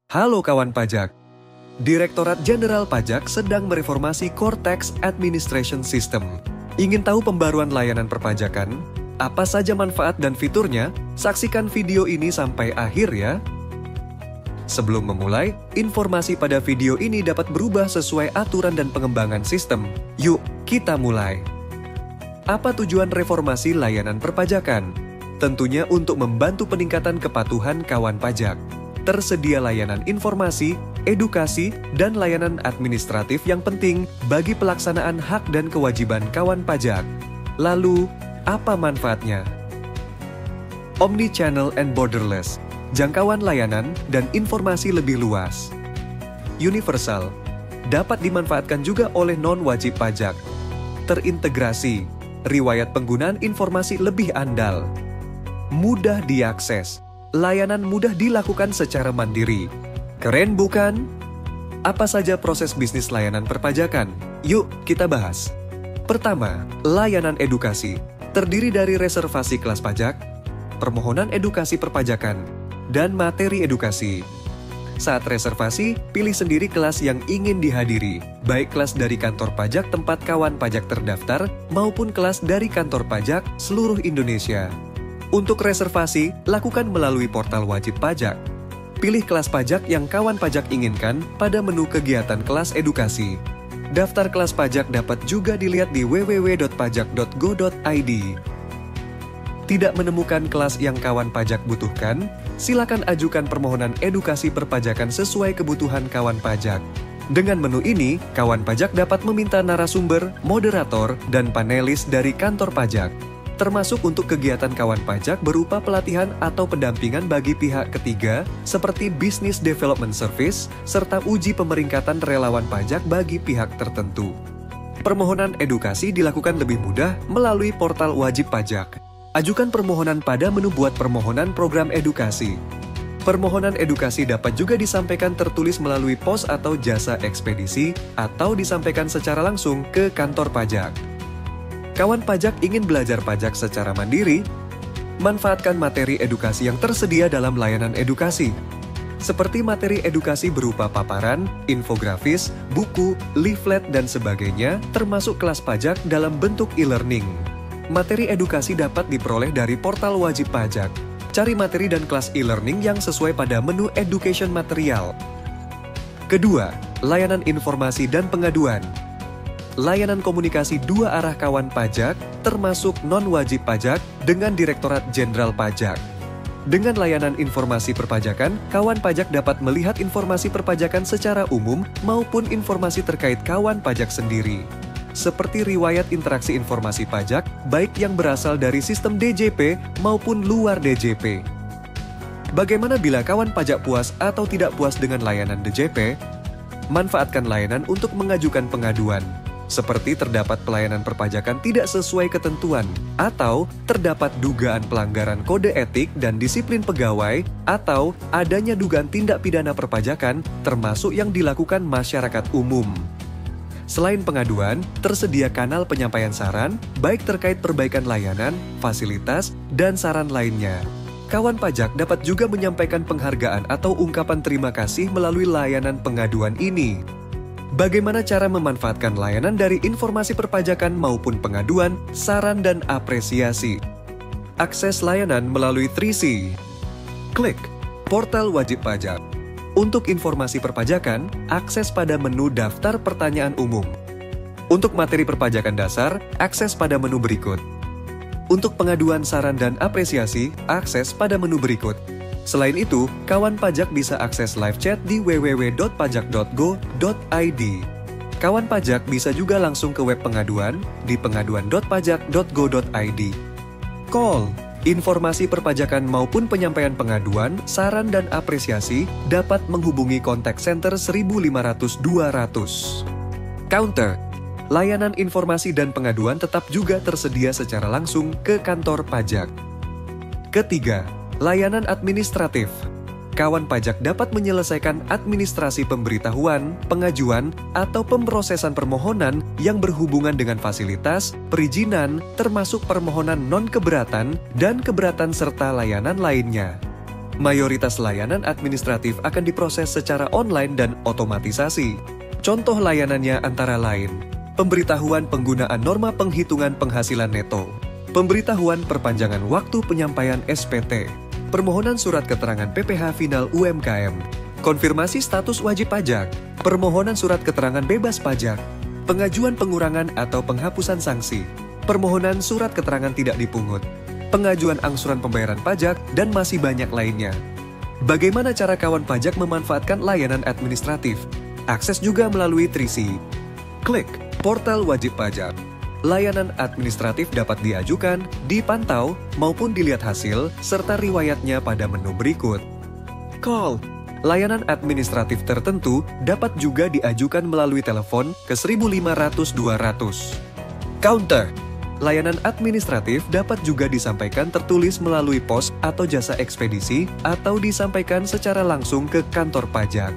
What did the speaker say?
Halo kawan pajak. Direktorat Jenderal Pajak sedang mereformasi Core Tax Administration System. Ingin tahu pembaruan layanan perpajakan? Apa saja manfaat dan fiturnya? Saksikan video ini sampai akhir ya. Sebelum memulai, informasi pada video ini dapat berubah sesuai aturan dan pengembangan sistem. Yuk, kita mulai. Apa tujuan reformasi layanan perpajakan? Tentunya untuk membantu peningkatan kepatuhan kawan pajak. Tersedia layanan informasi, edukasi, dan layanan administratif yang penting bagi pelaksanaan hak dan kewajiban kawan pajak. Lalu, apa manfaatnya? Omnichannel and borderless, jangkauan layanan dan informasi lebih luas. Universal, dapat dimanfaatkan juga oleh non-wajib pajak. Terintegrasi, riwayat penggunaan informasi lebih andal. Mudah diakses, layanan mudah dilakukan secara mandiri. Keren bukan? Apa saja proses bisnis layanan perpajakan? Yuk kita bahas. Pertama, layanan edukasi. Terdiri dari reservasi kelas pajak, permohonan edukasi perpajakan, dan materi edukasi. Saat reservasi, pilih sendiri kelas yang ingin dihadiri, baik kelas dari kantor pajak tempat kawan pajak terdaftar, maupun kelas dari kantor pajak seluruh Indonesia. Untuk reservasi, lakukan melalui portal wajib pajak. Pilih kelas pajak yang kawan pajak inginkan pada menu kegiatan kelas edukasi. Daftar kelas pajak dapat juga dilihat di www.pajak.go.id. Tidak menemukan kelas yang kawan pajak butuhkan? Silakan ajukan permohonan edukasi perpajakan sesuai kebutuhan kawan pajak. Dengan menu ini, kawan pajak dapat meminta narasumber, moderator, dan panelis dari kantor pajak. Termasuk untuk kegiatan kawan pajak berupa pelatihan atau pendampingan bagi pihak ketiga seperti Business Development Service, serta uji pemeringkatan relawan pajak bagi pihak tertentu. Permohonan edukasi dilakukan lebih mudah melalui portal wajib pajak. Ajukan permohonan pada menu buat permohonan program edukasi. Permohonan edukasi dapat juga disampaikan tertulis melalui pos atau jasa ekspedisi, atau disampaikan secara langsung ke kantor pajak. Kawan pajak ingin belajar pajak secara mandiri? Manfaatkan materi edukasi yang tersedia dalam layanan edukasi. Seperti materi edukasi berupa paparan, infografis, buku, leaflet, dan sebagainya, termasuk kelas pajak dalam bentuk e-learning. Materi edukasi dapat diperoleh dari portal wajib pajak. Cari materi dan kelas e-learning yang sesuai pada menu education material. Kedua, layanan informasi dan pengaduan. Layanan komunikasi dua arah kawan pajak, termasuk non-wajib pajak, dengan Direktorat Jenderal Pajak. Dengan layanan informasi perpajakan, kawan pajak dapat melihat informasi perpajakan secara umum maupun informasi terkait kawan pajak sendiri. Seperti riwayat interaksi informasi pajak, baik yang berasal dari sistem DJP maupun luar DJP. Bagaimana bila kawan pajak puas atau tidak puas dengan layanan DJP? Manfaatkan layanan untuk mengajukan pengaduan. Seperti terdapat pelayanan perpajakan tidak sesuai ketentuan, atau terdapat dugaan pelanggaran kode etik dan disiplin pegawai, atau adanya dugaan tindak pidana perpajakan, termasuk yang dilakukan masyarakat umum. Selain pengaduan, tersedia kanal penyampaian saran, baik terkait perbaikan layanan, fasilitas, dan saran lainnya. Kawan pajak dapat juga menyampaikan penghargaan atau ungkapan terima kasih melalui layanan pengaduan ini. Bagaimana cara memanfaatkan layanan dari informasi perpajakan maupun pengaduan, saran, dan apresiasi? Akses layanan melalui 3C. Klik portal wajib pajak. Untuk informasi perpajakan, akses pada menu daftar pertanyaan umum. Untuk materi perpajakan dasar, akses pada menu berikut. Untuk pengaduan, saran, dan apresiasi, akses pada menu berikut. Selain itu, kawan pajak bisa akses live chat di www.pajak.go.id. Kawan pajak bisa juga langsung ke web pengaduan di pengaduan.pajak.go.id. Call, informasi perpajakan maupun penyampaian pengaduan, saran, dan apresiasi dapat menghubungi kontak center 1.500-200. Counter, layanan informasi dan pengaduan tetap juga tersedia secara langsung ke kantor pajak. Ketiga, layanan administratif. Kawan pajak dapat menyelesaikan administrasi pemberitahuan, pengajuan, atau pemrosesan permohonan yang berhubungan dengan fasilitas, perizinan, termasuk permohonan non-keberatan dan keberatan serta layanan lainnya. Mayoritas layanan administratif akan diproses secara online dan otomatisasi. Contoh layanannya antara lain, pemberitahuan penggunaan norma penghitungan penghasilan neto, pemberitahuan perpanjangan waktu penyampaian SPT, permohonan surat keterangan PPh final UMKM, konfirmasi status wajib pajak, permohonan surat keterangan bebas pajak, pengajuan pengurangan atau penghapusan sanksi, permohonan surat keterangan tidak dipungut, pengajuan angsuran pembayaran pajak, dan masih banyak lainnya. Bagaimana cara kawan pajak memanfaatkan layanan administratif? Akses juga melalui Trisi. Klik portal wajib pajak. Layanan administratif dapat diajukan, dipantau, maupun dilihat hasil, serta riwayatnya pada menu berikut. Call. Layanan administratif tertentu dapat juga diajukan melalui telepon ke 1.500-200. Counter. Layanan administratif dapat juga disampaikan tertulis melalui pos atau jasa ekspedisi atau disampaikan secara langsung ke kantor pajak.